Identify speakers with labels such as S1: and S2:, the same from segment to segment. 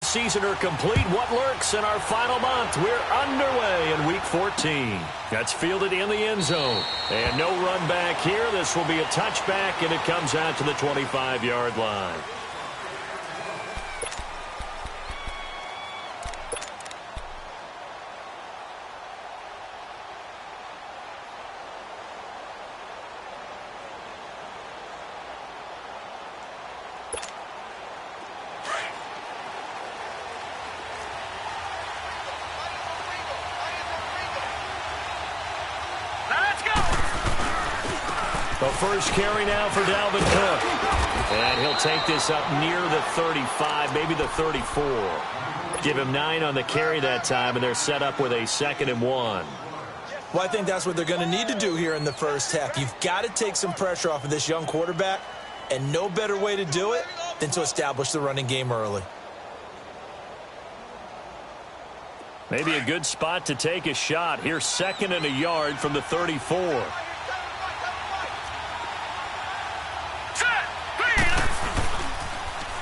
S1: season are complete. What lurks in our final month? We're underway in Week 14. That's fielded in the end zone. And no run back here. This will be a touchback, and it comes out to the 25-yard line. The first carry now for Dalvin Cook. And he'll take this up near the 35, maybe the 34. Give him 9 on the carry that time, and they're set up with a 2nd and 1.
S2: Well, I think that's what they're going to need to do here in the first half. You've got to take some pressure off of this young quarterback, and no better way to do it than to establish the running game early.
S1: Maybe a good spot to take a shot. Here's 2nd and a yard from the 34.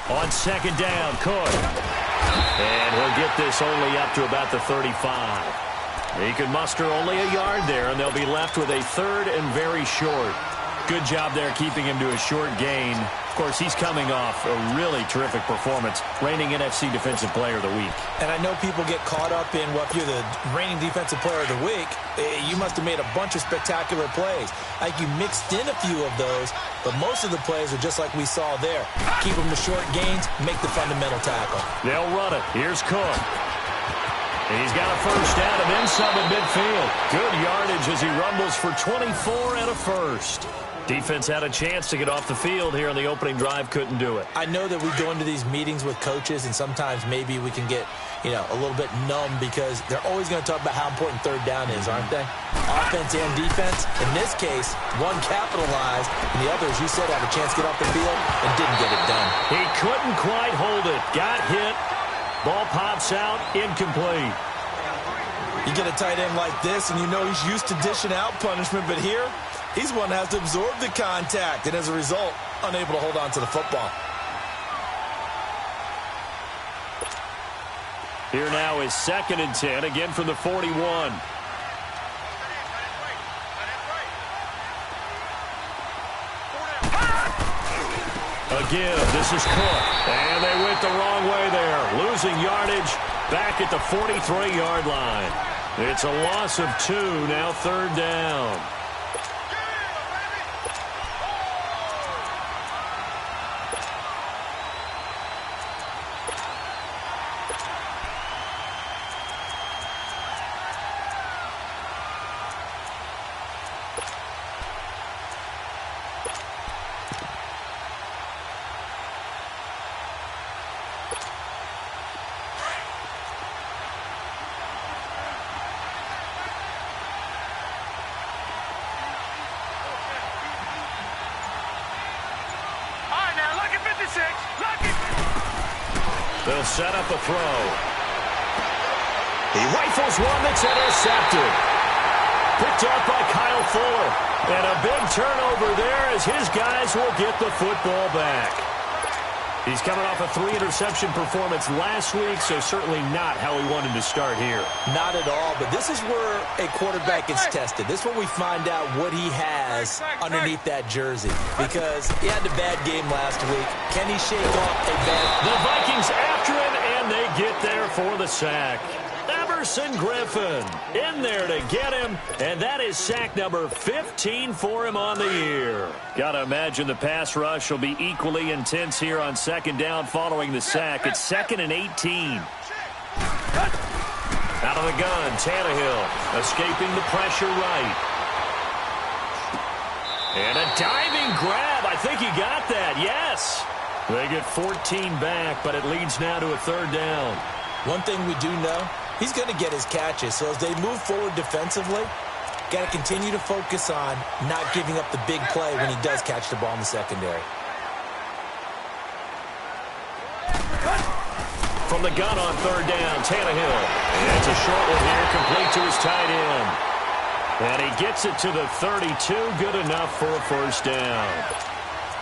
S1: On 2nd down, Cook. And he'll get this only up to about the 35. He can muster only a yard there, and they'll be left with a 3rd and very short. Good job there keeping him to a short gain. Of course, he's coming off a really terrific performance, reigning NFC Defensive Player of the Week.
S2: And I know people get caught up in, well, if you're the reigning Defensive Player of the Week, you must have made a bunch of spectacular plays. I think you mixed in a few of those, but most of the plays are just like we saw there. Keep them to short gains, make the fundamental tackle.
S1: They'll run it. Here's Cook. He's got a first down and then some at midfield. Good yardage as he rumbles for 24 and a first. Defense had a chance to get off the field here on the opening drive, couldn't do it.
S2: I know that we go into these meetings with coaches, and sometimes maybe we can get, a little bit numb because they're always going to talk about how important 3rd down is, aren't they? Offense and defense. In this case, one capitalized, and the other, as you said, had a chance to get off the field and didn't get it done.
S1: He couldn't quite hold it. Got hit. Ball pops out. Incomplete.
S2: You get a tight end like this, and you know he's used to dishing out punishment, but here, he's one that has to absorb the contact, and as a result, unable to hold on to the football.
S1: Here now is 2nd and 10, again from the 41. Again, this is Cook, and they went the wrong way there. Losing yardage back at the 43-yard line. It's a loss of 2, now 3rd down. They'll set up a throw. He rifles one that's intercepted. Picked up by Kyle Fuller. And a big turnover there as his guys will get the football back. He's coming off a 3-interception performance last week, so certainly not how he wanted to start here.
S2: Not at all, but this is where a quarterback gets tested. This is where we find out what he has underneath that jersey. Because he had a bad game last week. Can he shake off a bad...
S1: The Vikings after him, and they get there for the sack. Everson Griffin in there to get him, and that is sack number 15 for him on the year. Got to imagine the pass rush will be equally intense here on 2nd down following the sack. It's 2nd and 18. Out of the gun, Tannehill escaping the pressure right. And a diving grab. I think he got that, yes. They get 14 back, but it leads now to a 3rd down.
S2: One thing we do know, he's going to get his catches. So as they move forward defensively, got to continue to focus on not giving up the big play when he does catch the ball in the secondary.
S1: From the gun on 3rd down, Tannehill. And it's a short one here, complete to his tight end. And he gets it to the 32, good enough for a 1st down.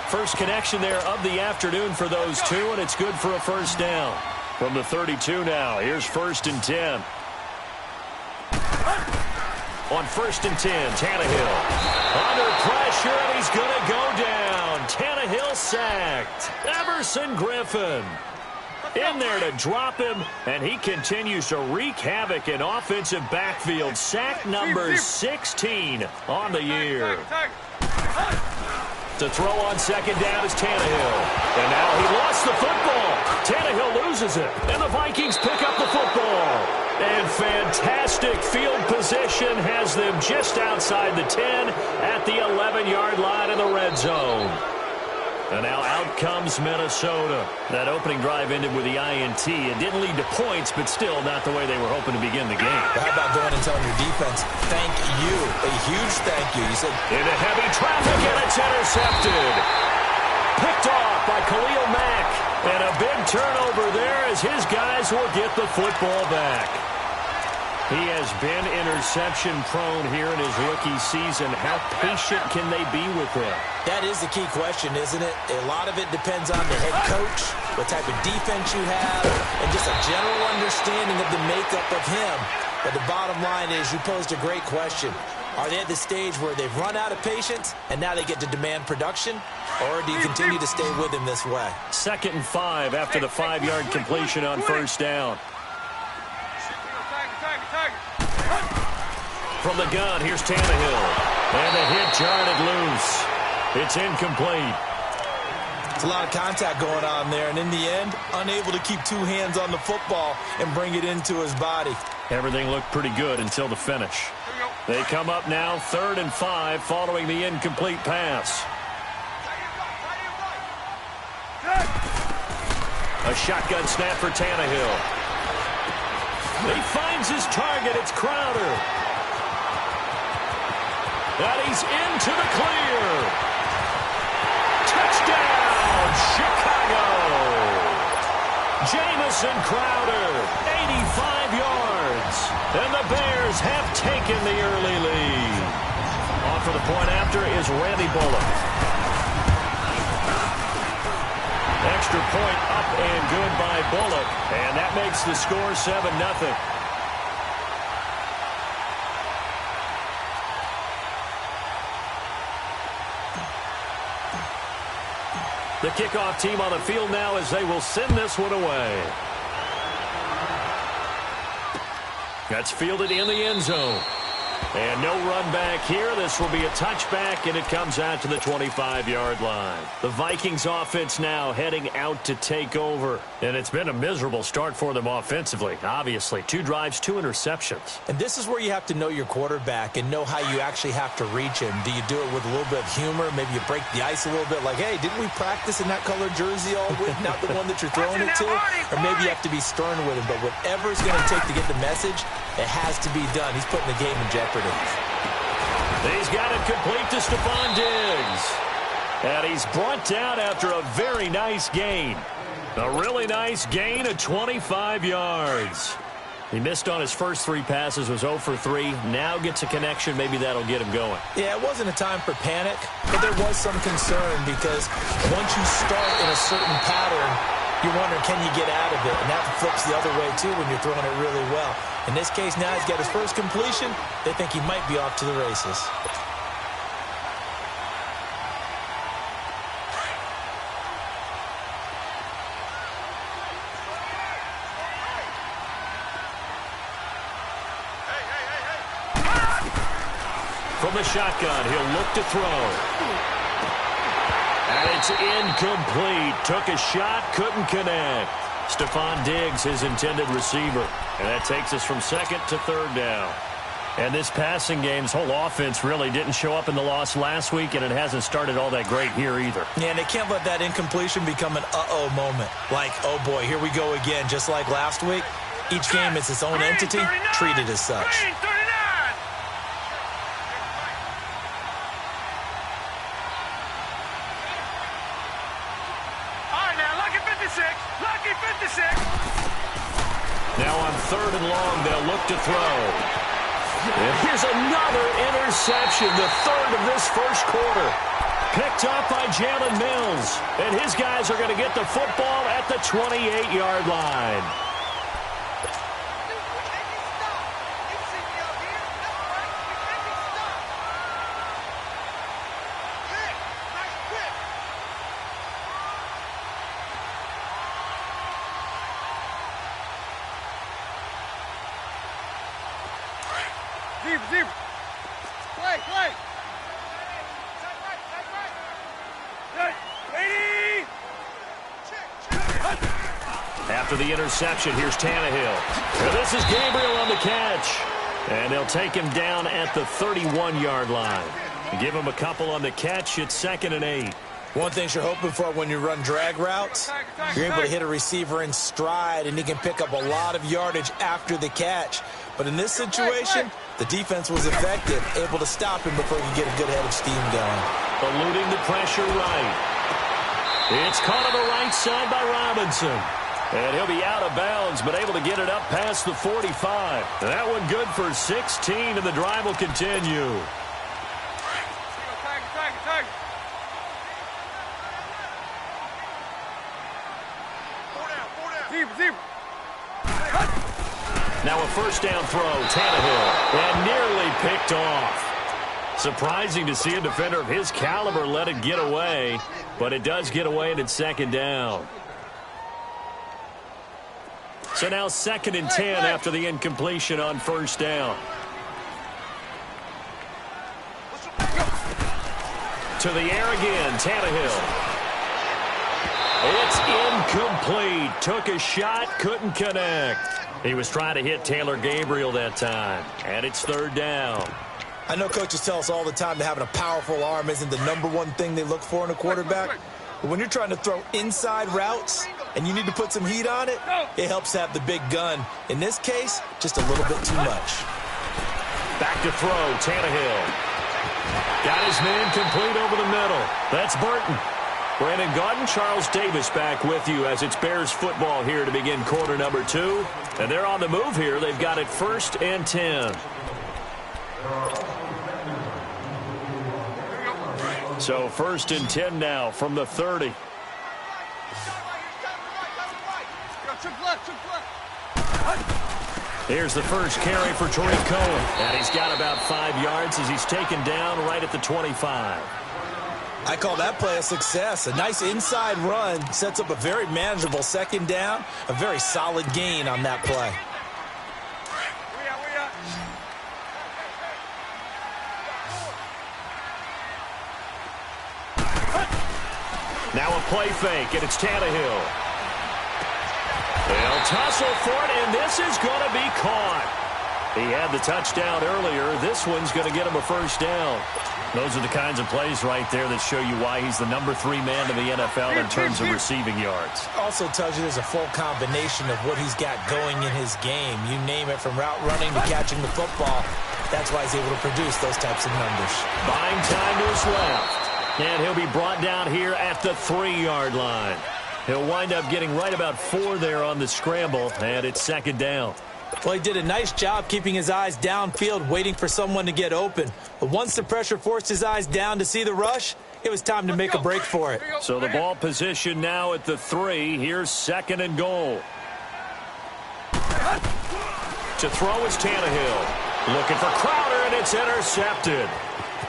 S1: First connection there of the afternoon for those two, and it's good for a 1st down. From the 32 now, here's 1st and 10. On 1st and 10, Tannehill. Under pressure, and he's going to go down. Tannehill sacked. Everson Griffin in there to drop him, and he continues to wreak havoc in offensive backfield. Sack number 16 on the year. To throw on 2nd down is Tannehill. And now he lost the football. Tannehill loses it, and the Vikings pick up the football. And fantastic field position has them just outside the 10 at the 11-yard line in the red zone. And now out comes Minnesota. That opening drive ended with the INT. It didn't lead to points, but still not the way they were hoping to begin the game.
S2: How about going and telling your defense, thank you, a huge thank you. You said,
S1: into heavy traffic, and it's intercepted. Picked off by Khalil Mack. And a big turnover there as his guys will get the football back. He has been interception-prone here in his rookie season. How patient can they be with him?
S2: That is the key question, isn't it? A lot of it depends on the head coach, what type of defense you have, and just a general understanding of the makeup of him. But the bottom line is you posed a great question. Are they at the stage where they've run out of patience and now they get to demand production? Or do you continue to stay with him this way?
S1: 2nd and 5 after the 5-yard completion on 1st down. From the gun, here's Tannehill. And the hit jarred it loose. It's incomplete.
S2: It's a lot of contact going on there, and in the end, unable to keep 2 hands on the football and bring it into his body.
S1: Everything looked pretty good until the finish. They come up now 3rd and 5 following the incomplete pass. A shotgun snap for Tannehill. He finds his target. It's Crowder. And he's into the clear. Touchdown, Chicago. Jamison Crowder, 85 yards. And the Bears have taken the early lead. On for the point after is Randy Bullock. Extra point up and good by Bullock. And that makes the score 7-0. The kickoff team on the field now as they will send this one away. That's fielded in the end zone. And no run back here. This will be a touchback, and it comes out to the 25-yard line. The Vikings offense now heading out to take over. And it's been a miserable start for them offensively, obviously. 2 drives, 2 interceptions.
S2: And this is where you have to know your quarterback and know how you actually have to reach him. Do you do it with a little bit of humor? Maybe you break the ice a little bit like, hey, didn't we practice in that colored jersey all week, not the one that you're throwing it to? Or maybe you have to be stern with him. But whatever it's going to take to get the message, it has to be done. He's putting the game in jeopardy.
S1: He's got it complete to Stephon Diggs. And he's brought down after a very nice gain. A really nice gain of 25 yards. He missed on his first 3 passes, was 0 for 3. Now gets a connection. Maybe that'll get him going.
S2: Yeah, it wasn't a time for panic, but there was some concern because once you start in a certain pattern, you're wondering, can you get out of it? And that flips the other way, too, when you're throwing it really well. In this case, now he's got his first completion. They think he might be off to the races.
S1: From the shotgun, he'll look to throw. And it's incomplete. Took a shot, couldn't connect. Stephon Diggs, his intended receiver. And that takes us from 2nd to 3rd down. And this passing game's whole offense really didn't show up in the loss last week, and it hasn't started all that great here either.
S2: Yeah, and they can't let that incompletion become an uh-oh moment. Like, oh boy, here we go again, just like last week. Each game is its own entity, treated as such.
S1: Now on 3rd and long, they'll look to throw. And here's another interception, the 3rd of this first quarter. Picked up by Jalen Mills. And his guys are going to get the football at the 28-yard line. After the interception, here's Tannehill. And this is Gabriel on the catch. And they'll take him down at the 31-yard line. Give him a couple on the catch. It's 2nd and 8.
S2: One thing you're hoping for when you run drag routes, you're able to hit a receiver in stride, and he can pick up a lot of yardage after the catch. But in this situation, the defense was effective, able to stop him before he could get a good head of steam going.
S1: Eluding the pressure right. It's caught on the right side by Robinson. And he'll be out of bounds, but able to get it up past the 45. That one good for 16, and the drive will continue. Now a first down throw, Tannehill, and nearly picked off. Surprising to see a defender of his caliber let it get away, but it does get away, and it's 2nd down. So now 2nd and 10 after the incompletion on first down. To the air again, Tannehill. It's incomplete. Took a shot, couldn't connect. He was trying to hit Taylor Gabriel that time, and it's 3rd down.
S2: I know coaches tell us all the time that having a powerful arm isn't the #1 thing they look for in a quarterback. But when you're trying to throw inside routes and you need to put some heat on it, it helps to have the big gun. In this case, just a little bit too much.
S1: Back to throw, Tannehill. Got his man complete over the middle. That's Burton. Brandon Gaudin, Charles Davis back with you as it's Bears football here to begin quarter number 2. And they're on the move here. They've got it 1st and 10. So 1st and 10 now from the 30. Here's the first carry for Tariq Cohen. And he's got about 5 yards as he's taken down right at the 25.
S2: I call that play a success. A nice inside run sets up a very manageable 2nd down. A very solid gain on that play.
S1: Now a play fake, and it's Tannehill. They'll tussle for it, and this is going to be caught. He had the touchdown earlier. This one's going to get him a first down. Those are the kinds of plays right there that show you why he's the #3 man in the NFL in terms of receiving yards.
S2: Also tells you there's a full combination of what he's got going in his game. You name it, from route running to catching the football. That's why he's able to produce those types of numbers.
S1: Buying time to his left. And he'll be brought down here at the 3-yard line. He'll wind up getting right about 4 there on the scramble, and it's 2nd down.
S2: Well, he did a nice job keeping his eyes downfield, waiting for someone to get open. But once the pressure forced his eyes down to see the rush, it was time to make a break for it.
S1: So the ball position now at the 3. Here's 2nd and goal. To throw is Tannehill. Looking for Crowder, and it's intercepted.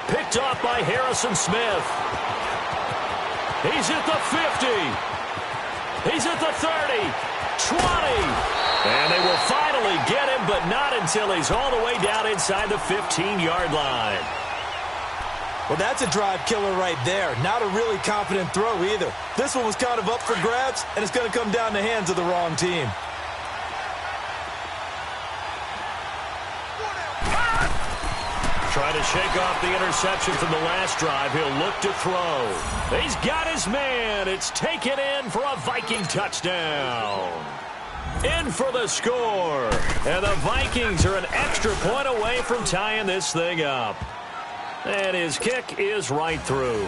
S1: Picked off by Harrison Smith. He's at the 50. He's at the 30. 20. And they will finally get him, but not until he's all the way down inside the 15-yard line.
S2: Well, that's a drive killer right there. Not a really confident throw either. This one was kind of up for grabs, and it's going to come down the hands of the wrong team.
S1: Trying to shake off the interception from the last drive. He'll look to throw. He's got his man. It's taken in for a Viking touchdown. In for the score. And the Vikings are an extra point away from tying this thing up. And his kick is right through.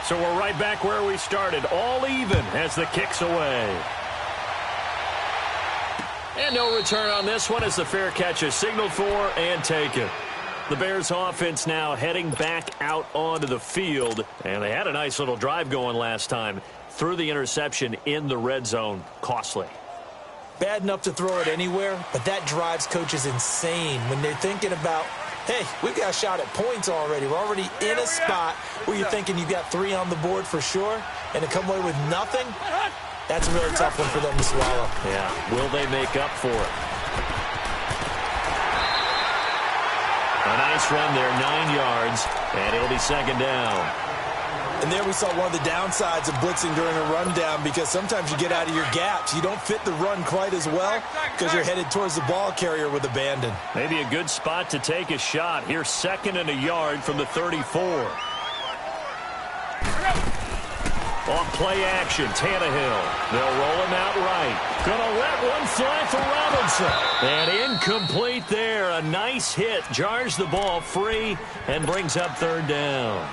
S1: So we're right back where we started, all even as the kick's away. And no return on this one as the fair catch is signaled for and taken. The Bears offense now heading back out onto the field. And they had a nice little drive going last time. Threw the interception in the red zone. Costly.
S2: Bad enough to throw it anywhere, but that drives coaches insane when they're thinking about, hey, we've got a shot at points already. We're already in a spot where you're thinking you've got 3 on the board for sure, and to come away with nothing, that's a really tough one for them to swallow.
S1: Yeah, will they make up for it? A nice run there, 9 yards, and it'll be second down.
S2: And there we saw one of the downsides of blitzing during a rundown, because sometimes you get out of your gaps. You don't fit the run quite as well because you're headed towards the ball carrier with abandon.
S1: Maybe a good spot to take a shot. Here's 2nd and a yard from the 34. Off play action, Tannehill. They'll roll him out right. Gonna let one fly for Robinson. And incomplete there. A nice hit. Jars the ball free and brings up 3rd down.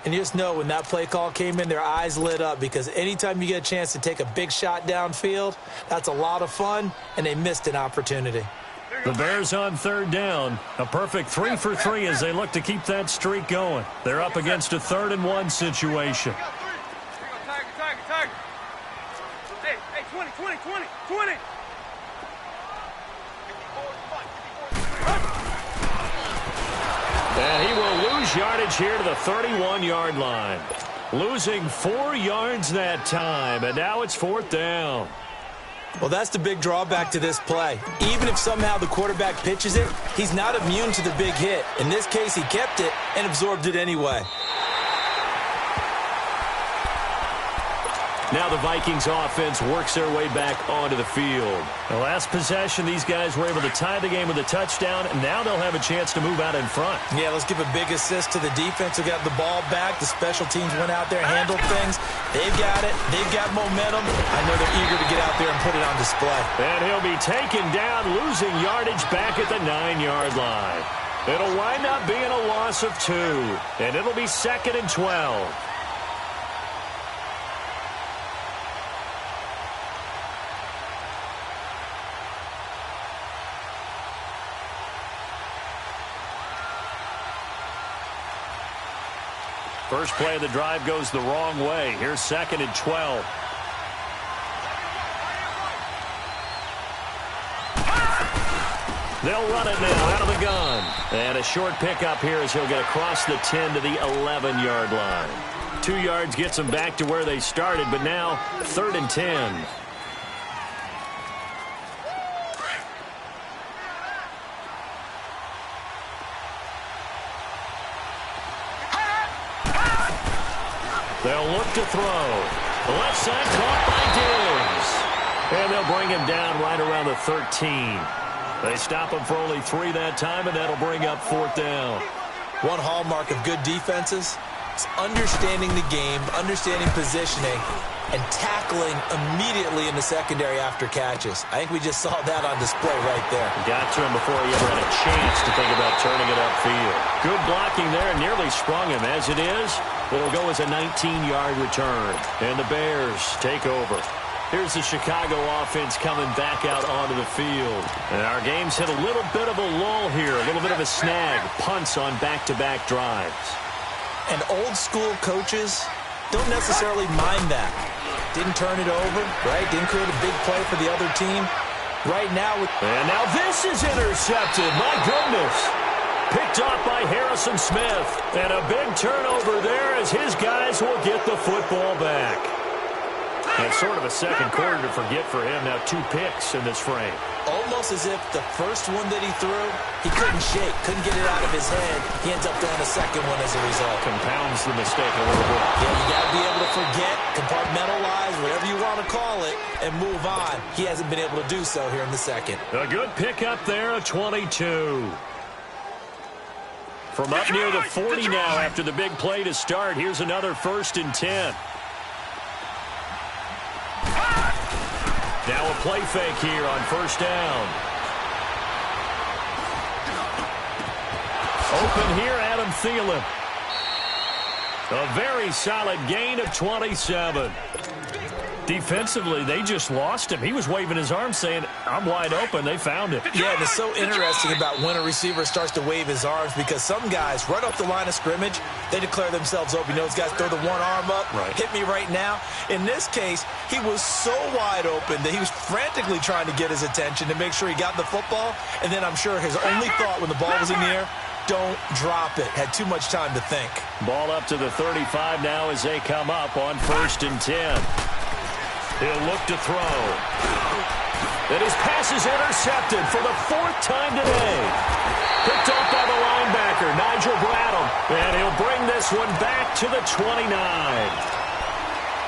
S2: And you just know when that play call came in, their eyes lit up, because anytime you get a chance to take a big shot downfield, that's a lot of fun, and they missed an opportunity.
S1: The Bears on 3rd down. A perfect 3 for 3 as they look to keep that streak going. They're up against a 3rd and 1 situation.
S3: Hey, 20.
S1: And he will lose yardage here to the 31-yard line. Losing 4 yards that time, and now it's 4th down.
S2: Well, that's the big drawback to this play. Even if somehow the quarterback pitches it, he's not immune to the big hit. In this case, he kept it and absorbed it anyway.
S1: Now the Vikings offense works their way back onto the field. The last possession, these guys were able to tie the game with a touchdown, and now they'll have a chance to move out in front.
S2: Yeah, let's give a big assist to the defense who got the ball back. The special teams went out there, handled things. They've got it. They've got momentum. I know they're eager to get out there and put it on display.
S1: And he'll be taken down, losing yardage back at the 9-yard line. It'll wind up being a loss of 2, and it'll be 2nd and 12. First play of the drive goes the wrong way. Here's 2nd and 12. They'll run it now out of the gun. And a short pickup here as he'll get across the 10 to the 11-yard line. 2 yards gets them back to where they started, but now 3rd and 10. They'll look to throw. The left side caught by Diggs. And they'll bring him down right around the 13. They stop him for only 3 that time, and that'll bring up 4th down.
S2: One hallmark of good defenses is understanding the game, understanding positioning, and tackling immediately in the secondary after catches. I think we just saw that on display right there.
S1: Got to him before he ever had a chance to think about turning it upfield. Good blocking there, nearly sprung him. As it is, it'll go as a 19-yard return. And the Bears take over. Here's the Chicago offense coming back out onto the field. And our game's hit a little bit of a lull here, a little bit of a snag. Punts on back-to-back drives.
S2: And old-school coaches don't necessarily mind that. Didn't turn it over, right? Didn't create a big play for the other team. Right now.
S1: And now this is intercepted. My goodness. Picked off by Harrison Smith. And a big turnover there as his guys will get the football back. And sort of a second quarter to forget for him. Now 2 picks in this frame.
S2: Almost as if the first one that he threw, he couldn't shake, couldn't get it out of his head. He ends up throwing a second one as a result.
S1: Compounds the mistake a little bit.
S2: Yeah, you got to be able to forget, compartmentalize, whatever you want to call it, and move on. He hasn't been able to do so here in the second.
S1: A good pickup there, a 22. From up near the 40 now after the big play to start. Here's another 1st and 10. Now a play fake here on 1st down. Open here, Adam Thielen. A very solid gain of 27. Defensively, they just lost him. He was waving his arms saying, I'm wide open. They found it.
S2: Yeah, and it's so interesting about when a receiver starts to wave his arms because some guys, right off the line of scrimmage, they declare themselves open. You know, those guys throw the one arm up, hit me right now. In this case, he was so wide open that he was frantically trying to get his attention to make sure he got the football. And then I'm sure his only thought when the ball was in the air, don't drop it. Had too much time to think.
S1: Ball up to the 35 now as they come up on 1st and 10. He'll look to throw. And his pass is intercepted for the 4th time today. Picked off by the linebacker, Nigel Bradham. And he'll bring this one back to the 29.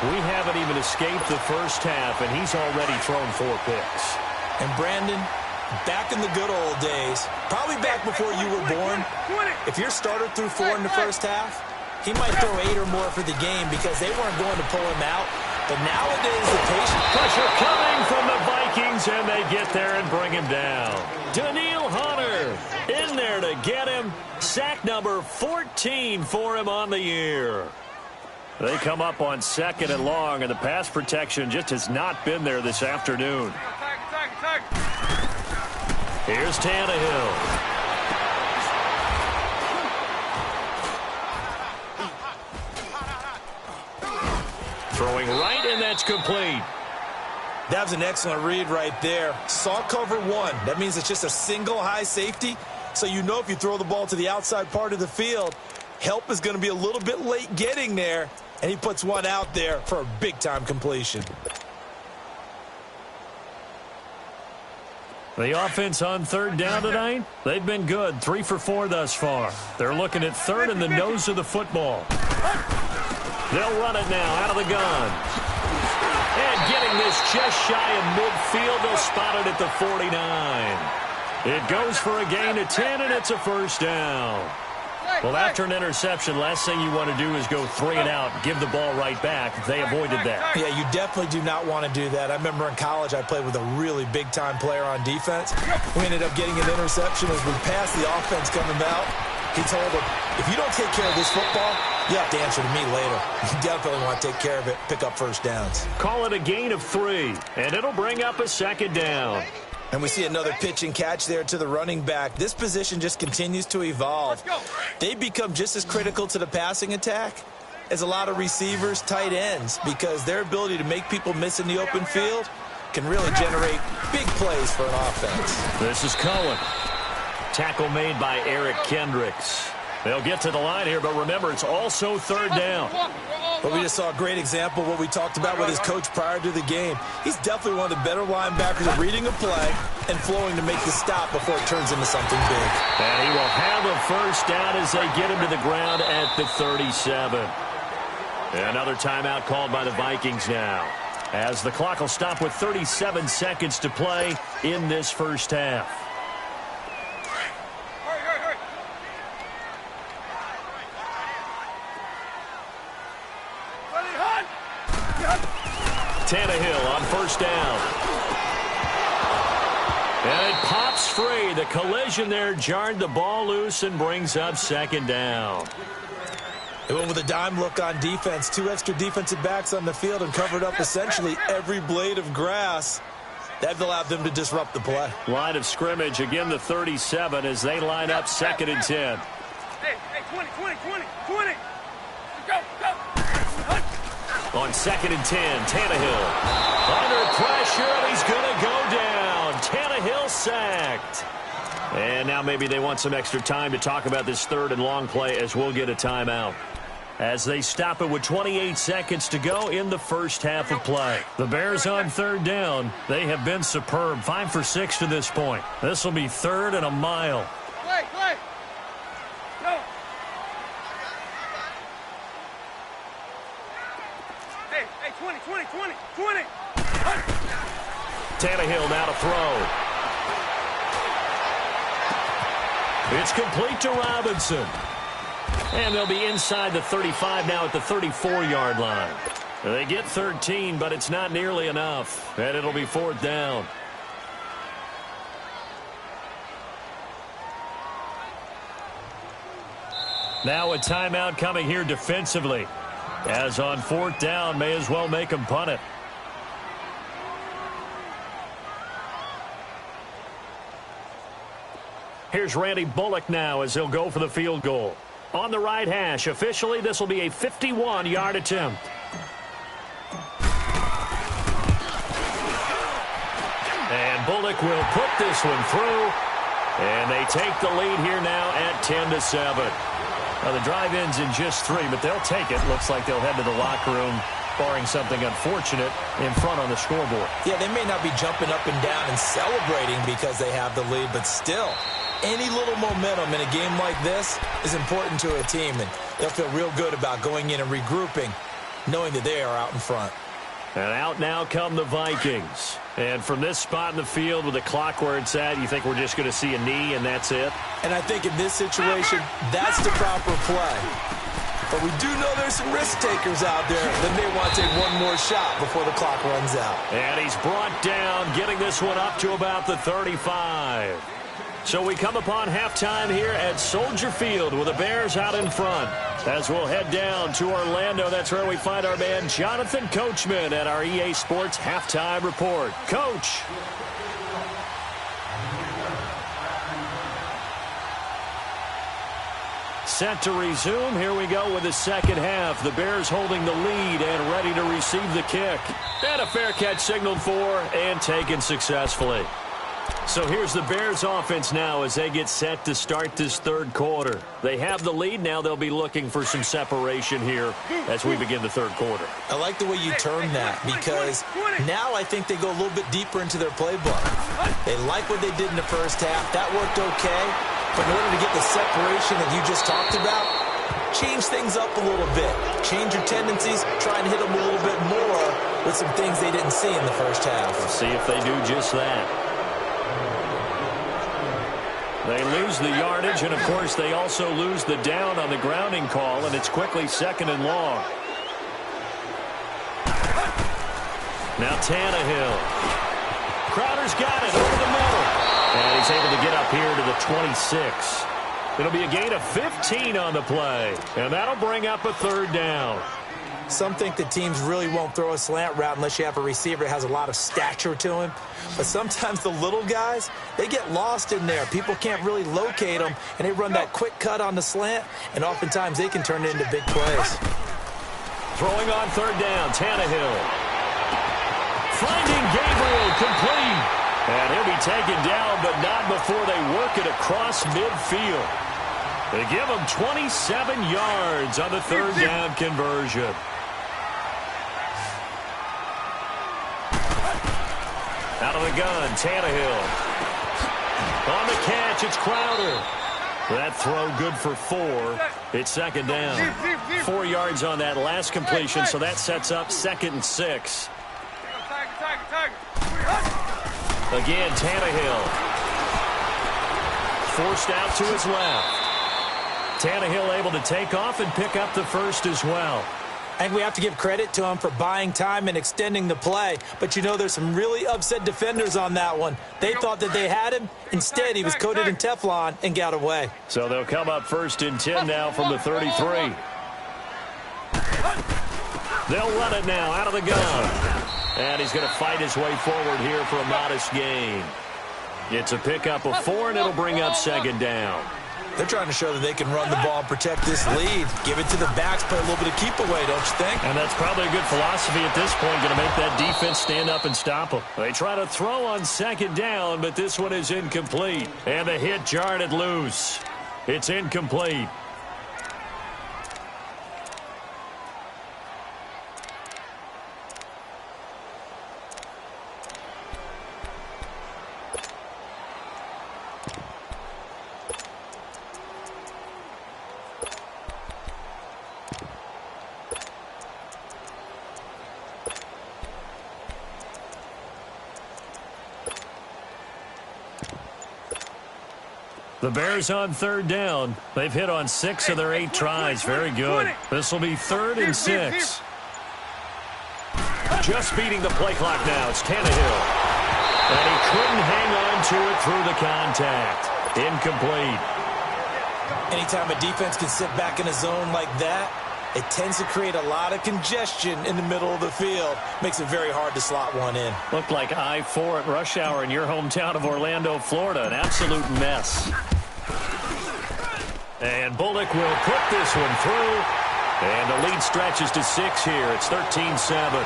S1: We haven't even escaped the first half, and he's already thrown 4 picks.
S2: And Brandon, back in the good old days, probably back before you were born, if your starter threw 4 in the first half, he might throw 8 or more for the game because they weren't going to pull him out. But nowadays, the patient
S1: pressure coming from the Vikings, and they get there and bring him down. Daniil Hunter in there to get him. Sack number 14 for him on the year. They come up on 2nd and long, and the pass protection just has not been there this afternoon. Here's Tannehill. Throwing right, and that's complete.
S2: That was an excellent read right there. Saw cover 1. That means it's just a single high safety. So you know if you throw the ball to the outside part of the field, help is going to be a little bit late getting there. And he puts one out there for a big-time completion.
S1: The offense on 3rd down tonight, they've been good. 3 for 4 thus far. They're looking at 3rd and the nose of the football. They'll run it now out of the gun. And getting this just shy of midfield, they'll spot it at the 49. It goes for a gain of 10, and it's a 1st down. Well, after an interception, last thing you want to do is go 3 and out, give the ball right back. They avoided that.
S2: Yeah, you definitely do not want to do that. I remember in college I played with a really big-time player on defense. We ended up getting an interception as we passed the offense coming out. He told him, if you don't take care of this football, you have to answer to me later. You definitely want to take care of it, pick up 1st downs.
S1: Call it a gain of 3, and it'll bring up a 2nd down.
S2: And we see another pitch and catch there to the running back. This position just continues to evolve. They become just as critical to the passing attack as a lot of receivers, tight ends, because their ability to make people miss in the open field can really generate big plays for an offense.
S1: This is Cohen. Tackle made by Eric Kendricks. They'll get to the line here, but remember, it's also 3rd down.
S2: But we just saw a great example of what we talked about with his coach prior to the game. He's definitely one of the better linebackers at reading a play and flowing to make the stop before it turns into something big.
S1: And he will have a 1st down as they get him to the ground at the 37. Another timeout called by the Vikings now, as the clock will stop with 37 seconds to play in this 1st half. Tannehill on 1st down. And it pops free. The collision there jarred the ball loose and brings up 2nd down.
S2: They went with a dime look on defense. 2 extra defensive backs on the field and covered up essentially every blade of grass. That allowed them to disrupt the play.
S1: Line of scrimmage, again the 37 as they line up 2nd and 10.
S3: Hey, 20. Go.
S1: On 2nd and 10, Tannehill under pressure, and he's going to go down. Tannehill sacked. And now maybe they want some extra time to talk about this 3rd and long play as we'll get a timeout. As they stop it with 28 seconds to go in the 1st half of play. The Bears on 3rd down. They have been superb. 5 for 6 to this point. This will be 3rd and a mile.
S3: Play. Go. Hey, 20.
S1: Tannehill now to throw. It's complete to Robinson. And they'll be inside the 35 now at the 34-yard line. They get 13, but it's not nearly enough. And it'll be 4th down. Now a timeout coming here defensively. As on 4th down, may as well make him punt it. Here's Randy Bullock now as he'll go for the field goal. On the right hash, officially this will be a 51-yard attempt. And Bullock will put this one through. And they take the lead here now at 10-7. Now the drive ends in just 3, but they'll take it. Looks like they'll head to the locker room, barring something unfortunate, in front on the scoreboard.
S2: Yeah, they may not be jumping up and down and celebrating because they have the lead, but still, any little momentum in a game like this is important to a team, and they'll feel real good about going in and regrouping, knowing that they are out in front.
S1: And out now come the Vikings. And from this spot in the field with the clock where it's at, you think we're just going to see a knee and that's it?
S2: And I think in this situation, that's the proper play. But we do know there's some risk takers out there that may want to take one more shot before the clock runs out.
S1: And he's brought down, getting this one up to about the 35. So we come upon halftime here at Soldier Field with the Bears out in front. As we'll head down to Orlando, that's where we find our man Jonathan Coachman at our EA Sports Halftime Report. Coach. Set to resume. Here we go with the second half. The Bears holding the lead and ready to receive the kick. And a fair catch signaled for and taken successfully. So here's the Bears offense now as they get set to start this third quarter. They have the lead. Now they'll be looking for some separation here as we begin the third quarter.
S2: I like the way you term that because now I think they go a little bit deeper into their playbook. They like what they did in the first half. That worked okay. But in order to get the separation that you just talked about, change things up a little bit. Change your tendencies. Try and hit them a little bit more with some things they didn't see in the first half.
S1: We'll see if they do just that. They lose the yardage, and, of course, they also lose the down on the grounding call, and it's quickly 2nd and long. Now Tannehill. Crowder's got it over the middle. And he's able to get up here to the 26. It'll be a gain of 15 on the play, and that'll bring up a 3rd down.
S2: Some think that teams really won't throw a slant route unless you have a receiver that has a lot of stature to him. But sometimes the little guys, they get lost in there. People can't really locate them, and they run that quick cut on the slant, and oftentimes they can turn it into big plays.
S1: Throwing on 3rd down, Tannehill. Finding Gabriel, complete. And he'll be taken down, but not before they work it across midfield. They give him 27 yards on the 3rd down conversion. Out of the gun, Tannehill. On the catch, it's Crowder. That throw good for 4. It's 2nd down. 4 yards on that last completion, so that sets up 2nd and 6. Again, Tannehill. Forced out to his left. Tannehill able to take off and pick up the first as well.
S2: And we have to give credit to him for buying time and extending the play. But, you know, there's some really upset defenders on that one. They thought that they had him. Instead, he was coated in Teflon and got away.
S1: So they'll come up 1st and 10 now from the 33. They'll run it now out of the gun. And he's going to fight his way forward here for a modest gain. It's a pickup of 4, and it'll bring up 2nd down.
S2: They're trying to show that they can run the ball and protect this lead. Give it to the backs, play a little bit of keep away, don't you think?
S1: And that's probably a good philosophy at this point, going to make that defense stand up and stop them. They try to throw on 2nd down, but this one is incomplete. And the hit jarred it loose. It's incomplete. The Bears on 3rd down. They've hit on 6 of their 8 tries. Very good. This will be 3rd and 6. Just beating the play clock now. It's Tannehill. And he couldn't hang on to it through the contact. Incomplete.
S2: Anytime a defense can sit back in a zone like that, it tends to create a lot of congestion in the middle of the field. Makes it very hard to slot one in.
S1: Looked like I-4 at rush hour in your hometown of Orlando, Florida. An absolute mess. And Bullock will put this one through. And the lead stretches to 6 here. It's 13-7.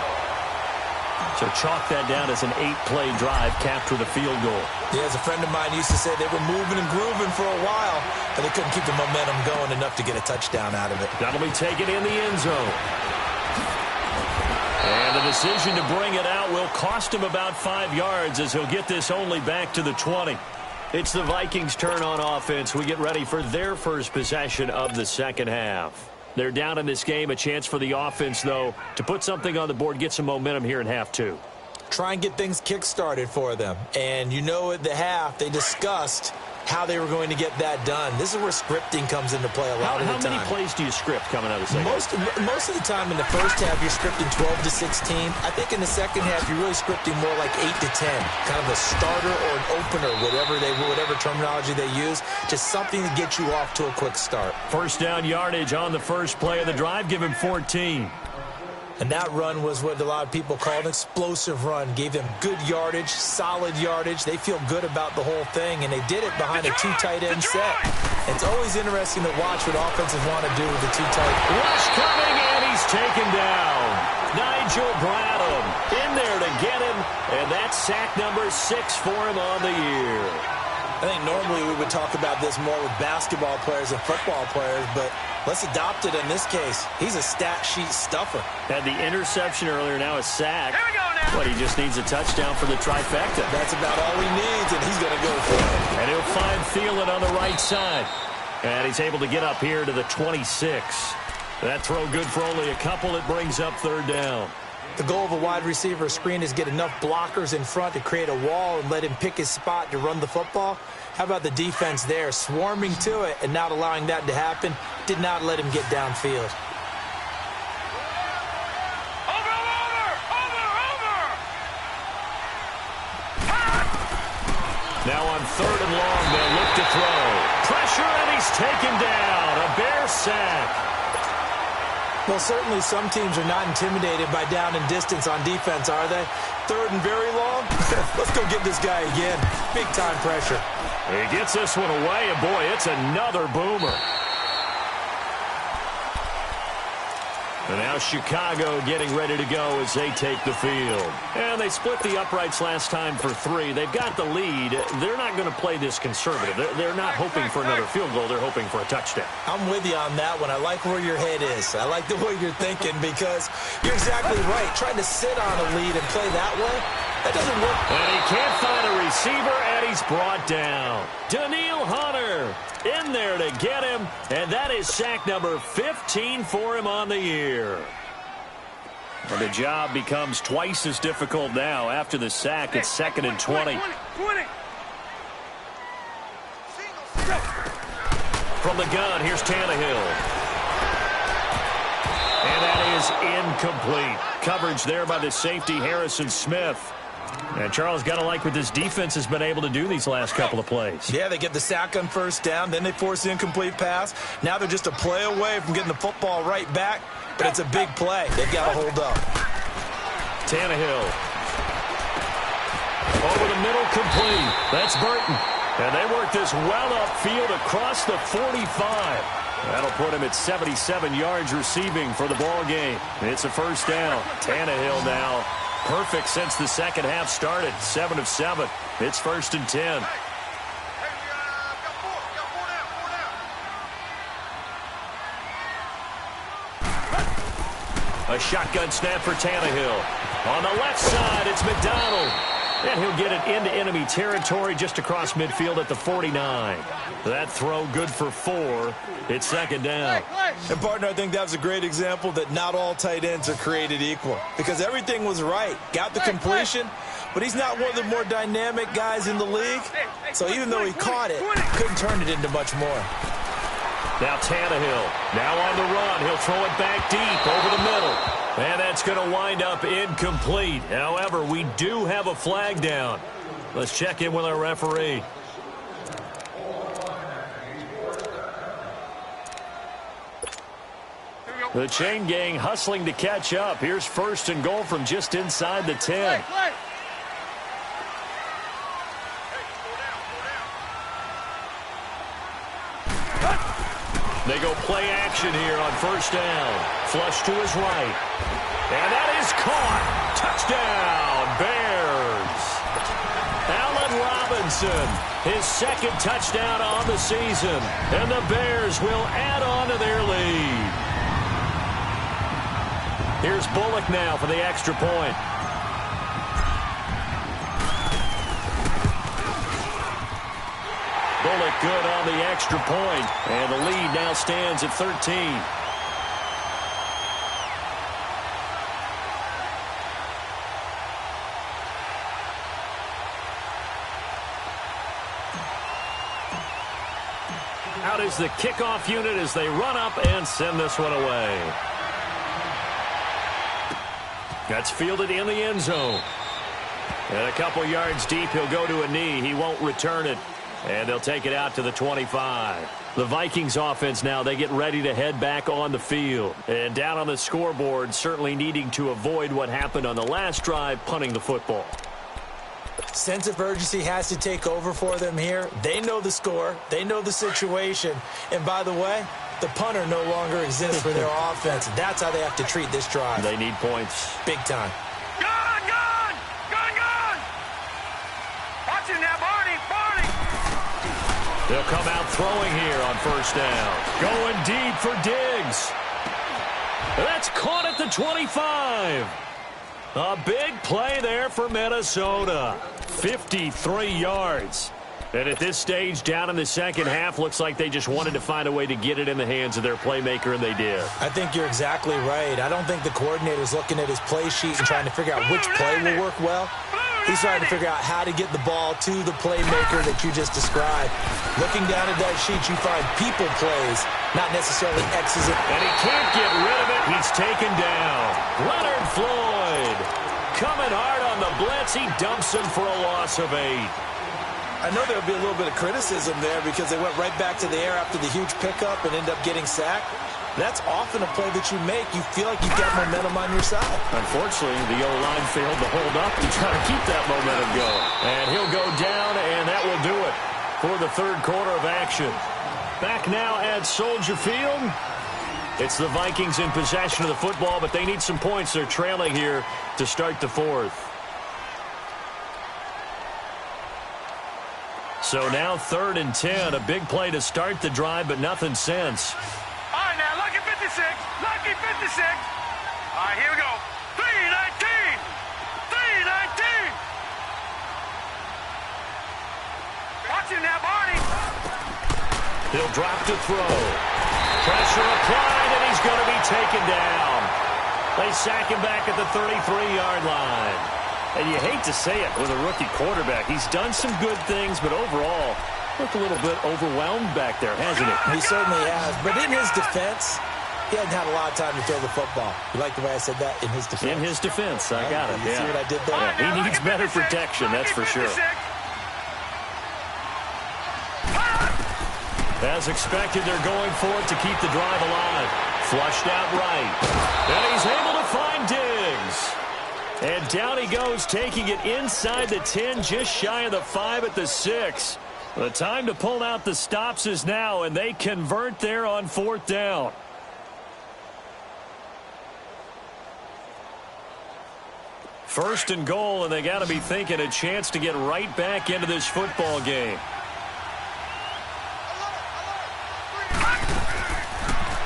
S1: So chalk that down as an 8-play drive capped with a field goal.
S2: Yeah, as a friend of mine used to say, they were moving and grooving for a while, but they couldn't keep the momentum going enough to get a touchdown out of it.
S1: That'll be taken in the end zone. And the decision to bring it out will cost him about 5 yards as he'll get this only back to the 20. It's the Vikings' turn on offense. We get ready for their first possession of the second half. They're down in this game. A chance for the offense, though, to put something on the board, get some momentum here in half 2.
S2: Try and get things kick-started for them. And you know at the half, they discussed how they were going to get that done. This is where scripting comes into play a lot of the time.
S1: How many plays do you script coming out of the second half?
S2: Most of the time in the first half, you're scripting 12 to 16. I think in the second half, you're really scripting more like 8 to 10. Kind of a starter or an opener, whatever terminology they use. Just something to get you off to a quick start.
S1: First down yardage on the first play of the drive. Give him 14.
S2: And that run was what a lot of people call an explosive run. Gave them good yardage, solid yardage. They feel good about the whole thing, and they did it behind a 2 tight end set. It's always interesting to watch what offenses want to do with the 2 tight.
S1: Rush coming, and he's taken down. Nigel Bradham in there to get him, and that's sack number 6 for him on the year.
S2: I think normally we would talk about this more with basketball players and football players, but let's adopt it in this case. He's a stat sheet stuffer.
S1: Had the interception earlier, now a sack.
S3: Here we go now.
S1: But he just needs a touchdown for the trifecta.
S2: That's about all he needs, and he's going to go for it.
S1: And he'll find Thielen on the right side. And he's able to get up here to the 26. That throw good for only a couple. It brings up third down.
S2: The goal of a wide receiver screen is get enough blockers in front to create a wall and let him pick his spot to run the football. How about the defense there, swarming to it and not allowing that to happen? Did not let him get downfield.
S1: Now on third and long, they'll look to throw. Pressure, and he's taken down. A Bear sack.
S2: Well, certainly some teams are not intimidated by down and distance on defense, are they? Third and very long? Let's go get this guy again. Big-time pressure.
S1: He gets this one away, and boy, it's another boomer. And now Chicago getting ready to go as they take the field. And they split the uprights last time for 3. They've got the lead. They're not going to play this conservative. They're not hoping for another field goal. They're hoping for a touchdown.
S2: I'm with you on that one. I like where your head is. I like the way you're thinking because you're exactly right. Trying to sit on a lead and play that way, that doesn't work.
S1: And he can't find a receiver, and he's brought down. Daniil Hunter in there to get him, and that is sack number 15 for him on the year. And the job becomes twice as difficult now. After the sack, it's 2nd and 20.
S3: 20.
S1: From the gun, here's Tannehill. And that is incomplete. Coverage there by the safety, Harrison Smith. And Charles, got to like what this defense has been able to do these last couple of plays.
S2: Yeah, they get the sack on first down, then they force the incomplete pass. Now they're just a play away from getting the football right back, but it's a big play. They've got to hold up.
S1: Tannehill. Over the middle, complete. That's Burton. And they work this well upfield across the 45. That'll put him at 77 yards receiving for the ball game. It's a first down. Tannehill now. Perfect since the second half started. 7 of 7. It's 1st and 10. A shotgun snap for Tannehill. On the left side, it's McDonald. And he'll get it into enemy territory just across midfield at the 49. That throw good for 4. It's 2nd down.
S2: And, partner, I think that was a great example that not all tight ends are created equal. Because everything was right. Got the completion, but he's not one of the more dynamic guys in the league. So even though he caught it, couldn't turn it into much more.
S1: Now Tannehill. Now on the run. He'll throw it back deep over the middle. And that's going to wind up incomplete. However, we do have a flag down. Let's check in with our referee. The chain gang hustling to catch up. Here's 1st and goal from just inside the 10.
S3: Play.
S1: They go play action here on 1st down. Flush to his right. And that is caught. Touchdown, Bears. Allen Robinson, his 2nd touchdown on the season. And the Bears will add on to their lead. Here's Bullock now for the extra point. Bullock good on the extra point, and the lead now stands at 13. Out is the kickoff unit as they run up and send this one away. That's fielded in the end zone. And a couple yards deep, he'll go to a knee. He won't return it. And they'll take it out to the 25. The Vikings offense now, they get ready to head back on the field. And down on the scoreboard, certainly needing to avoid what happened on the last drive, punting the football.
S2: Sense of urgency has to take over for them here. They know the score. They know the situation. And by the way, the punter no longer exists for their offense. That's how they have to treat this drive.
S1: They need points.
S2: Big time.
S3: Gone! Watch it now, Barney!
S1: They'll come out throwing here on 1st down. Going deep for Diggs. That's caught at the 25. A big play there for Minnesota. 53 yards. And at this stage, down in the second half, looks like they just wanted to find a way to get it in the hands of their playmaker, and they did.
S2: I think you're exactly right. I don't think the coordinator's looking at his play sheet and trying to figure out which play will work well. He's trying to figure out how to get the ball to the playmaker that you just described. Looking down at that sheet, you find people plays, not necessarily X's.
S1: And he can't get rid of it. He's taken down. Leonard Floyd coming hard on the blitz. He dumps him for a loss of 8.
S2: I know there'll be a little bit of criticism there because they went right back to the air after the huge pickup and end up getting sacked. That's often a play that you make. You feel like you've got momentum on your side.
S1: Unfortunately, the O-line failed to hold up to try to keep that momentum going. And he'll go down, and that will do it for the 3rd quarter of action. Back now at Soldier Field. It's the Vikings in possession of the football, but they need some points. They're trailing here to start the 4th. So now 3rd and 10. A big play to start the drive, but nothing since.
S3: All right, now, lucky 56. Lucky 56. All right, here we go. 3-19. 3-19. Watch him now, Barney.
S1: He'll drop to throw. Pressure applied, and he's going to be taken down. They sack him back at the 33-yard line. And you hate to say it with a rookie quarterback. He's done some good things, but overall, looked a little bit overwhelmed back there, hasn't he?
S2: He certainly has. But in his defense, he hasn't had a lot of time to throw the football. You like the way I said that? In his defense?
S1: In his defense. I got it.
S2: You see what I did there?
S1: Yeah, he needs better protection, that's for sure. As expected, they're going for it to keep the drive alive. Flushed out right. And he's able to find Diggs. And down he goes, taking it inside the 10, just shy of the 5 at the 6. The time to pull out the stops is now, and they convert there on 4th down. First and goal, and they got to be thinking a chance to get right back into this football game.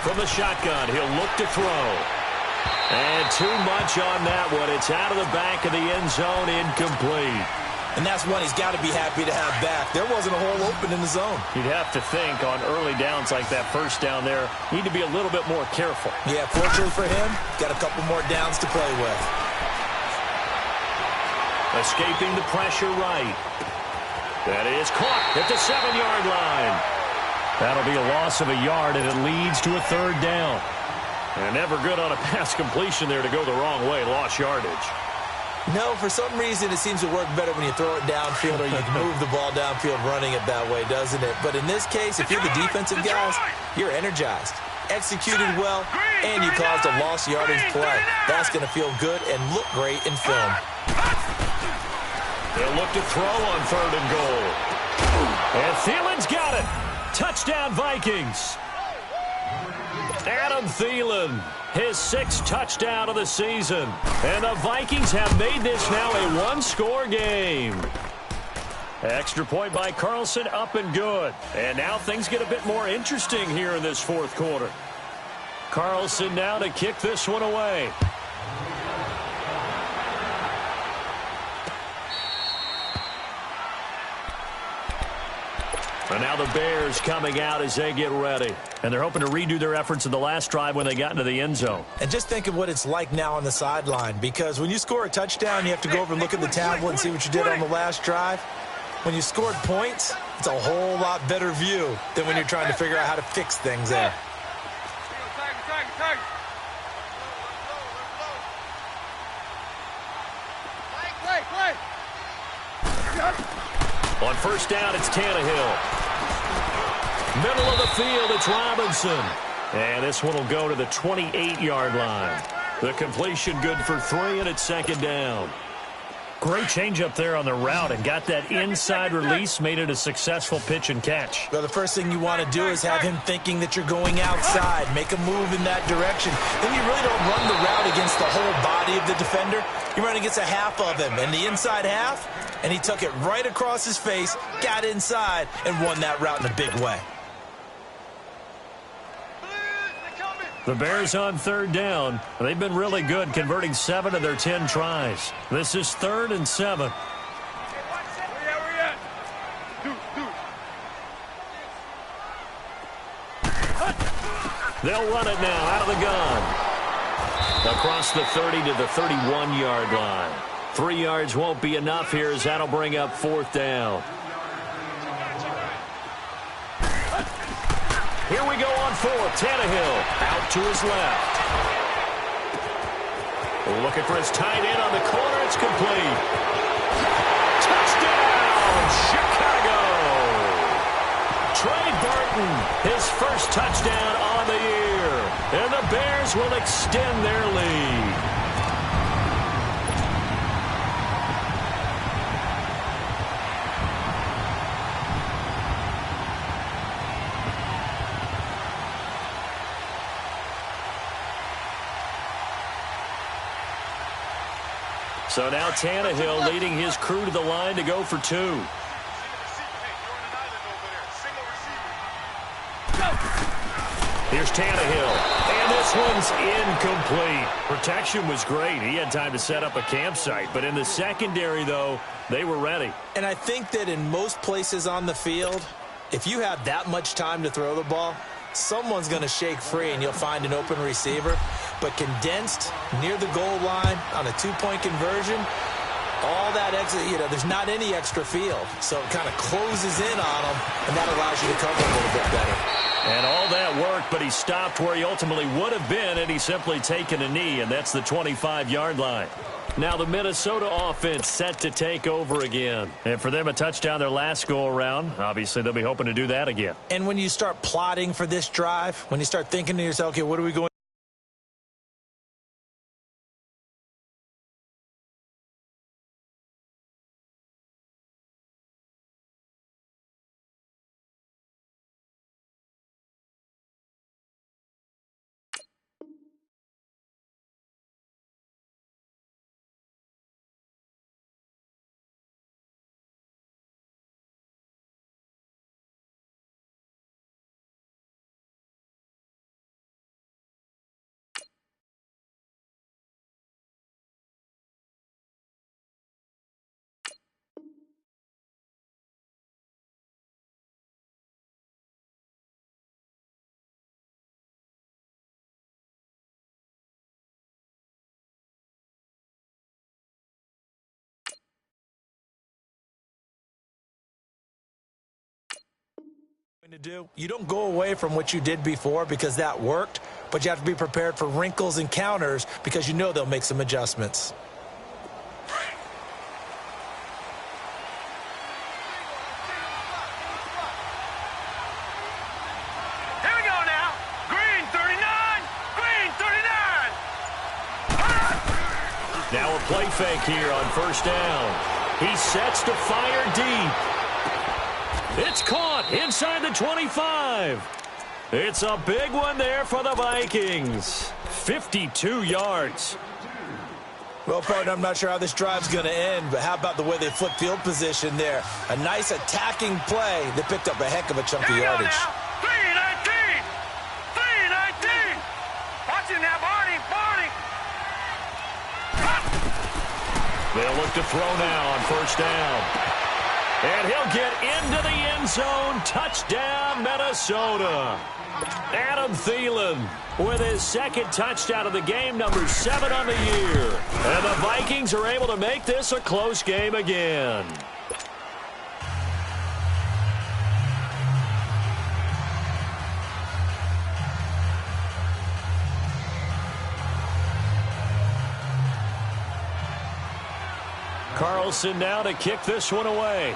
S1: From the shotgun, he'll look to throw. And too much on that one. It's out of the back of the end zone, incomplete.
S2: And that's one he's got to be happy to have back. There wasn't a hole open in the zone.
S1: You'd have to think on early downs like that first down there, need to be a little bit more careful.
S2: Yeah, fortunately for him, got a couple more downs to play with.
S1: Escaping the pressure right. That is caught at the 7-yard line. That'll be a loss of a yard, and it leads to a 3rd down. And never good on a pass completion there to go the wrong way. Lost yardage.
S2: No, for some reason it seems to work better when you throw it downfield or you can move the ball downfield running it that way, doesn't it? But in this case, if you're the defensive guys, you're energized. executed well, and you caused a lost yardage play. That's going to feel good and look great in film.
S1: They'll look to throw on 3rd and goal. And Thielen's got it. Touchdown, Vikings. Adam Thielen, his 6th touchdown of the season. And the Vikings have made this now a one-score game. Extra point by Carlson, up and good. And now things get a bit more interesting here in this 4th quarter. Carlson now to kick this one away. And now the Bears coming out as they get ready. And they're hoping to redo their efforts in the last drive when they got into the end zone.
S2: And just think of what it's like now on the sideline, because when you score a touchdown, you have to go over and look at the tablet and see what you did on the last drive. When you scored points, it's a whole lot better view than when you're trying to figure out how to fix things there.
S1: On 1st down, it's Tannehill. Middle of the field, it's Robinson. And this one will go to the 28-yard line. The completion good for 3, and it's 2nd down. Great change up there on the route and got that inside release, made it a successful pitch and catch.
S2: Well, the first thing you want to do is have him thinking that you're going outside, make a move in that direction. Then you really don't run the route against the whole body of the defender. You run against a half of him, and the inside half, and he took it right across his face, got inside, and won that route in a big way.
S1: The Bears on 3rd down. They've been really good, converting 7 of their 10 tries. This is 3rd and 7. They'll run it now out of the gun. Across the 30 to the 31-yard line. 3 yards won't be enough here as that'll bring up 4th down. Here we go on 4th. Tannehill out to his left. Looking for his tight end on the corner. It's complete. Touchdown, Chicago. Trey Burton, his first touchdown on the year. And the Bears will extend their lead. So now Tannehill leading his crew to the line to go for 2. Here's Tannehill, and this one's incomplete. Protection was great. He had time to set up a campsite, but in the secondary, though, they were ready.
S2: And I think that in most places on the field, if you have that much time to throw the ball, someone's going to shake free and you'll find an open receiver. But condensed near the goal line on a 2-point conversion, all that exit, there's not any extra field. So it kind of closes in on them, and that allows you to cover a little bit better.
S1: And all that worked, but he stopped where he ultimately would have been, and he's simply taken a knee, and that's the 25-yard line. Now the Minnesota offense set to take over again. And for them, a touchdown their last go-around. Obviously, they'll be hoping to do that again.
S2: And when you start plotting for this drive, when you start thinking to yourself, okay, what are we going to do? You don't go away from what you did before because that worked, but you have to be prepared for wrinkles and counters because you know they'll make some adjustments.
S3: Here we go now. Green 30.
S1: play fake here on first down. He sets to fire deep. It's caught inside the 25. It's a big one there for the Vikings. 52 yards.
S2: Well, partner, I'm not sure how this drive's going to end, but how about the way they flip field position there? A nice attacking play. They picked up a heck of a chunk of yardage.
S3: 319! 319! Watch it now, Barney!
S1: They'll look to throw now on first down. And he'll get into the end zone. Touchdown, Minnesota. Adam Thielen with his second touchdown of the game, number 7 on the year. And the Vikings are able to make this a close game again. Carlson now to kick this one away.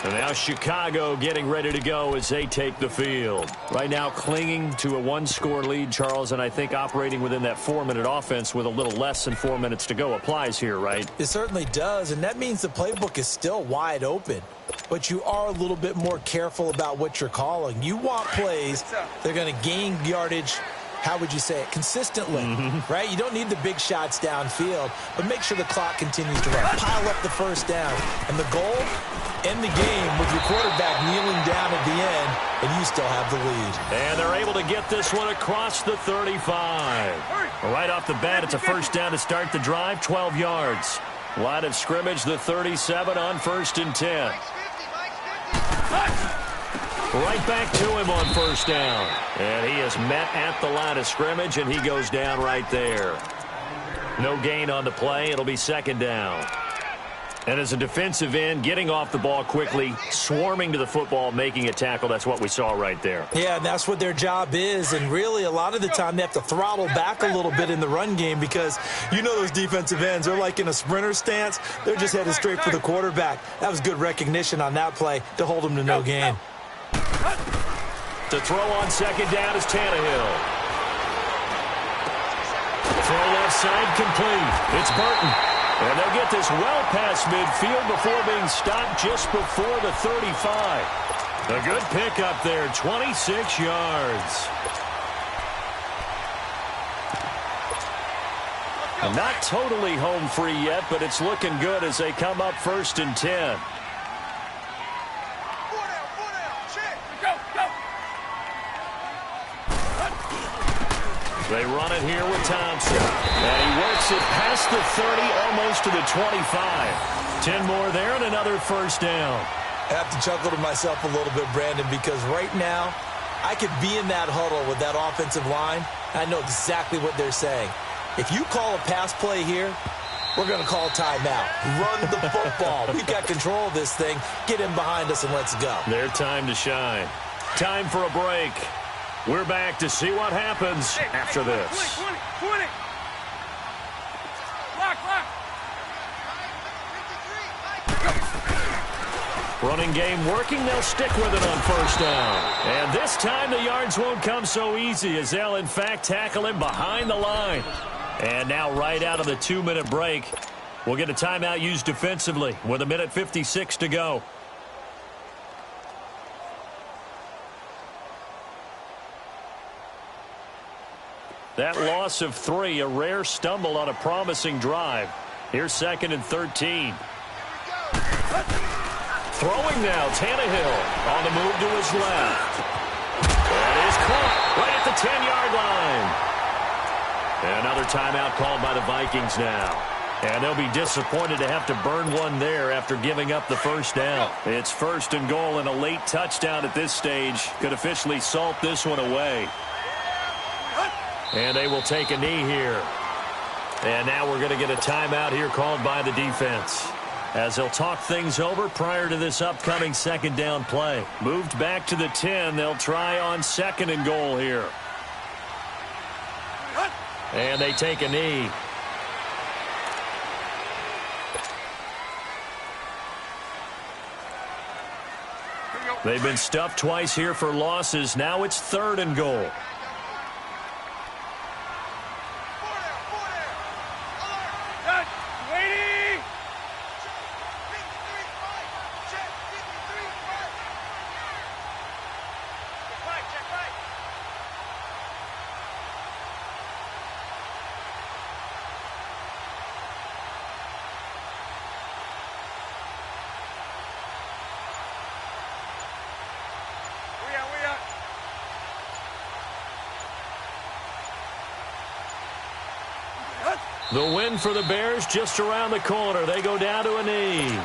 S1: And now Chicago getting ready to go as they take the field. Right now clinging to a 1-score lead, Charles, and I think operating within that 4-minute offense with a little less than 4 minutes to go applies here, right?
S2: It certainly does, and that means the playbook is still wide open. But you are a little bit more careful about what you're calling. You want plays that are going to gain yardage, how would you say it, consistently, right? You don't need the big shots downfield, but make sure the clock continues to run. Pile up the first down. And the goal, end the game with your quarterback kneeling down at the end, and you still have the lead.
S1: And they're able to get this one across the 35. Right off the bat, it's a first down to start the drive, 12 yards. Line of scrimmage, the 37 on 1st and 10. Right back to him on first down. And he is met at the line of scrimmage, and he goes down right there. No gain on the play. It'll be second down. And as a defensive end, getting off the ball quickly, swarming to the football, making a tackle, that's what we saw right there.
S2: Yeah, and that's what their job is. And really, a lot of the time, they have to throttle back a little bit in the run game because you know those defensive ends, they're like in a sprinter stance. They're just headed straight for the quarterback. That was good recognition on that play to hold them to no gain.
S1: To throw on second down is Tannehill. Throw left side complete. It's Burton. And they'll get this well past midfield before being stopped just before the 35. A good pickup there, 26 yards. Not totally home free yet, but it's looking good as they come up 1st and 10. They run it here with Thompson. And he works it past the 30, almost to the 25. 10 more there and another first down.
S2: I have to chuckle to myself a little bit, Brandon, because right now I could be in that huddle with that offensive line. I know exactly what they're saying. If you call a pass play here, we're going to call timeout. Run the football. We've got control of this thing. Get in behind us and let's go.
S1: Their time to shine. Time for a break. We're back to see what happens after this.
S3: 20.
S1: Running game working. They'll stick with it on first down. And this time the yards won't come so easy as they'll, in fact, tackle him behind the line. And now right out of the 2-minute break, we'll get a timeout used defensively with 1:56 to go. That loss of 3, a rare stumble on a promising drive. Here's 2nd and 13. Throwing now, Tannehill on the move to his left. That is caught right at the 10-yard line. And another timeout called by the Vikings now. And they'll be disappointed to have to burn one there after giving up the first down. It's 1st and goal, and a late touchdown at this stage could officially salt this one away. And they will take a knee here. And now we're going to get a timeout here called by the defense, as they'll talk things over prior to this upcoming 2nd down play. Moved back to the 10. They'll try on 2nd and goal here. And they take a knee. They've been stuffed twice here for losses. Now it's 3rd and goal. The win for the Bears just around the corner. They go down to a knee.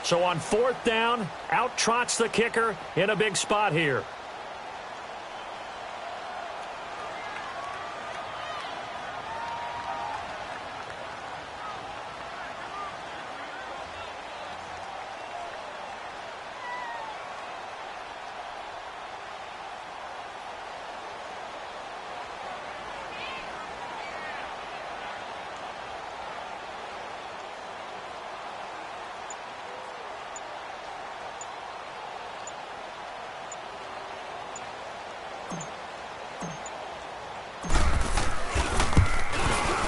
S1: So on 4th down, out trots the kicker in a big spot here.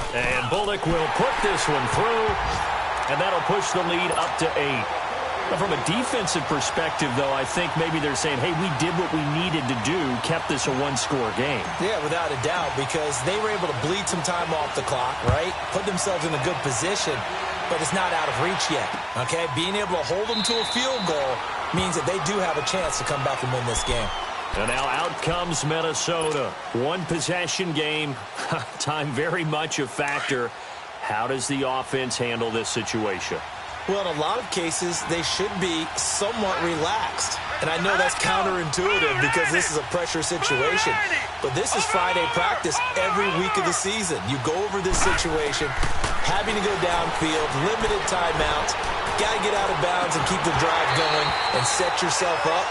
S1: And Bullock will put this one through, and that'll push the lead up to 8. Now, from a defensive perspective, though, I think maybe they're saying, hey, we did what we needed to do, kept this a one-score game.
S2: Yeah, without a doubt, because they were able to bleed some time off the clock, right? Put themselves in a good position, but it's not out of reach yet, okay? Being able to hold them to a field goal means that they do have a chance to come back and win this game.
S1: And now out comes Minnesota. One possession game. Time very much a factor. How does the offense handle this situation?
S2: Well, in a lot of cases, they should be somewhat relaxed. And I know that's counterintuitive because this is a pressure situation. But this is Friday practice every week of the season. You go over this situation, having to go downfield, limited timeouts, got to get out of bounds and keep the drive going and set yourself up.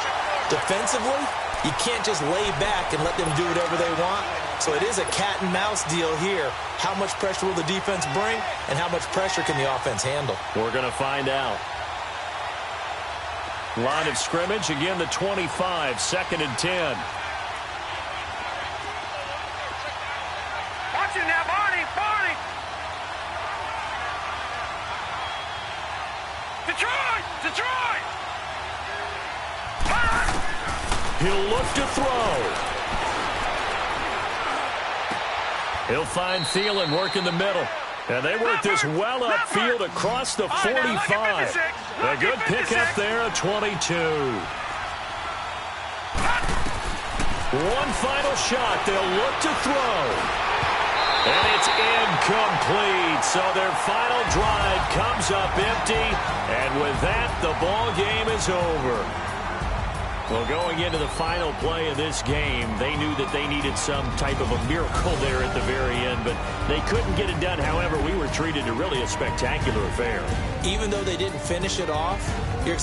S2: Defensively, you can't just lay back and let them do whatever they want. So it is a cat-and-mouse deal here. How much pressure will the defense bring, and how much pressure can the offense handle?
S1: We're going to find out. Line of scrimmage, again, the 25, 2nd and 10.
S3: Watch it now, Barney, Barney! Detroit! Detroit!
S1: He'll look to throw. He'll find Thielen working the middle. And they work this well upfield across the 45. A good pickup there at 22. One final shot. They'll look to throw. And it's incomplete. So their final drive comes up empty. And with that, the ball game is over. Well, going into the final play of this game, they knew that they needed some type of a miracle there at the very end, but they couldn't get it done. However, we were treated to really a spectacular affair.
S2: Even though they didn't finish it off, you're